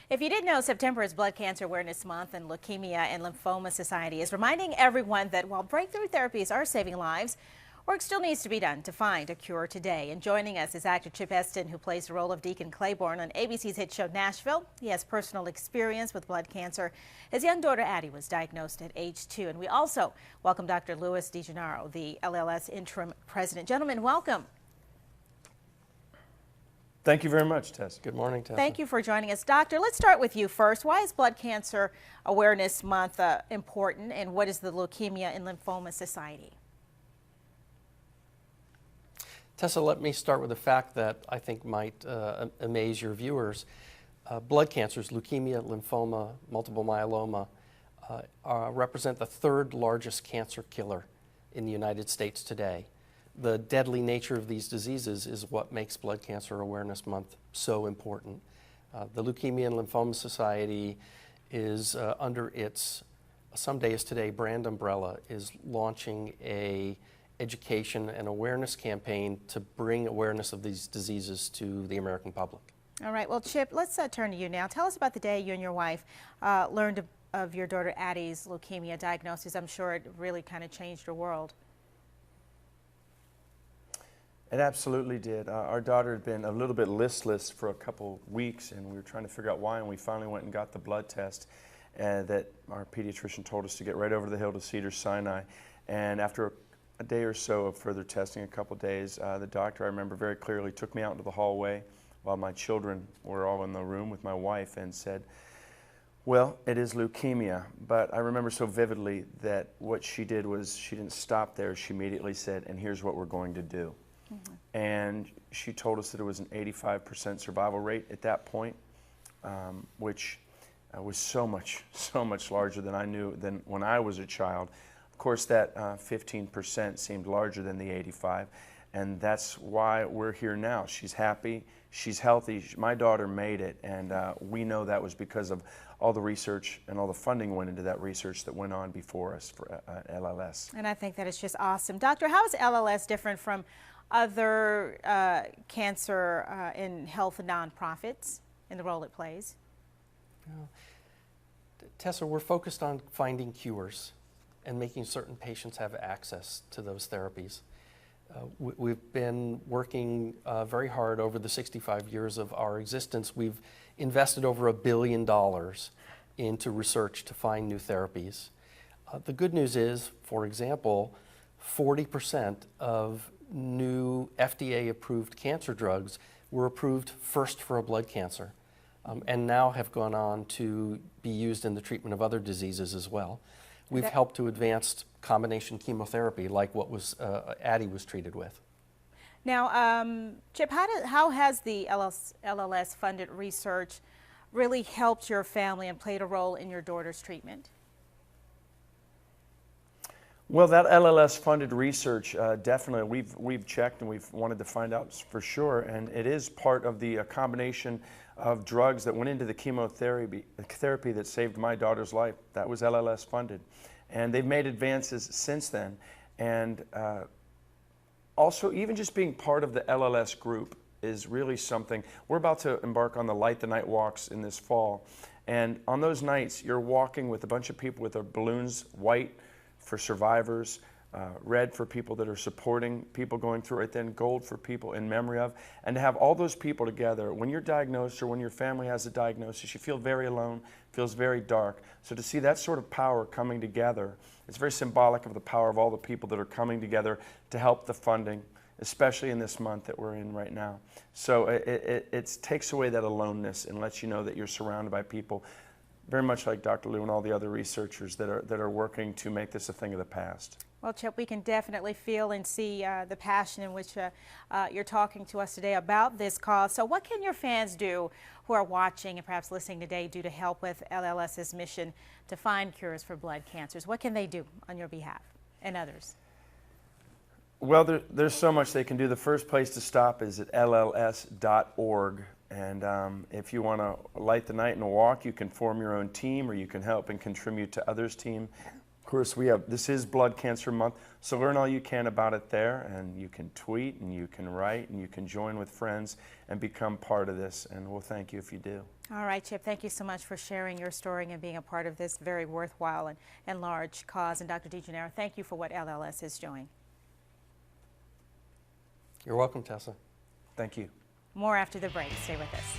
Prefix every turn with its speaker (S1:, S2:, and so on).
S1: If you didn't know, September is Blood Cancer Awareness Month, and Leukemia and Lymphoma Society is reminding everyone that while breakthrough therapies are saving lives, work still needs to be done to find a cure today. And joining us is actor Chip Esten, who plays the role of Deacon Claiborne on ABC's hit show Nashville. He has personal experience with blood cancer. His young daughter Addie was diagnosed at age 2. And we also welcome Dr. Louis DeGennaro, the LLS interim president. Gentlemen, welcome.
S2: Thank you very much, Tess.
S3: Good morning, Tessa.
S1: Thank you for joining us. Doctor, let's start with you first. Why is Blood Cancer Awareness Month important, and what is the Leukemia and Lymphoma Society?
S3: Tessa, let me start with a fact that I think might amaze your viewers. Blood cancers, leukemia, lymphoma, multiple myeloma, represent the third largest cancer killer in the United States today. The deadly nature of these diseases is what makes Blood Cancer Awareness Month so important. The Leukemia and Lymphoma Society is under its Someday is Today brand umbrella, is launching a education and awareness campaign to bring awareness of these diseases to the American public.
S1: All right, well, Chip, let's turn to you now. Tell us about the day you and your wife learned of your daughter Addie's leukemia diagnosis. I'm sure it really kind of changed your world.
S2: It absolutely did. Our daughter had been a little bit listless for a couple weeks, and we were trying to figure out why, and we finally went and got the blood test that our pediatrician told us to get right over the hill to Cedars-Sinai. And after a day or so of further testing, a couple days, the doctor, I remember very clearly, took me out into the hallway while my children were all in the room with my wife and said, well, it is leukemia. But I remember so vividly that what she did was she didn't stop there. She immediately said, and here's what we're going to do. And she told us that it was an 85% survival rate at that point, which was so much larger than I knew than when I was a child. Of course, that 15% seemed larger than the 85, and that's why we're here now. She's happy, she's healthy. My daughter made it, and we know that was because of all the research and all the funding went into that research that went on before us for LLS.
S1: And I think that is just awesome. Doctor, how is LLS different from other cancer and health nonprofits in the role it plays?
S3: Tessa, we're focused on finding cures and making certain patients have access to those therapies. We've been working very hard over the 65 years of our existence. We've invested over $1 billion into research to find new therapies. The good news is, for example, 40% of new FDA-approved cancer drugs were approved first for a blood cancer and now have gone on to be used in the treatment of other diseases as well. We've helped to advance combination chemotherapy like what was Addie was treated with.
S1: Now, Chip, how has the LLS-funded research really helped your family and played a role in your daughter's treatment?
S2: Well, that LLS-funded research, definitely, we've checked and we've wanted to find out for sure, and it is part of the combination of drugs that went into the chemotherapy that saved my daughter's life. That was LLS-funded, and they've made advances since then. And also, even just being part of the LLS group is really something. We're about to embark on the Light the Night walks in this fall, and on those nights, you're walking with a bunch of people with their balloons, white for survivors, red for people that are supporting people going through it, then gold for people in memory of. And to have all those people together, when you're diagnosed or when your family has a diagnosis, you feel very alone, feels very dark. So to see that sort of power coming together, it's very symbolic of the power of all the people that are coming together to help the funding, especially in this month that we're in right now. So it takes away that aloneness and lets you know that you're surrounded by people very much like Dr. Lou and all the other researchers that are working to make this a thing of the past.
S1: Well, Chip, we can definitely feel and see the passion in which you're talking to us today about this cause. So what can your fans do who are watching and perhaps listening today do to help with LLS's mission to find cures for blood cancers? What can they do on your behalf and others?
S2: Well, there's so much they can do. The first place to stop is at lls.org. And if you want to light the night in a walk, you can form your own team, or you can help and contribute to others' team. Of course, this is Blood Cancer Month, so learn all you can about it there, and you can tweet, and you can write, and you can join with friends and become part of this, and we'll thank you if you do.
S1: All right, Chip, thank you so much for sharing your story and being a part of this very worthwhile and large cause. And Dr. DeGennaro, thank you for what LLS is doing.
S3: You're welcome, Tessa.
S2: Thank you.
S1: More after the break. Stay with us.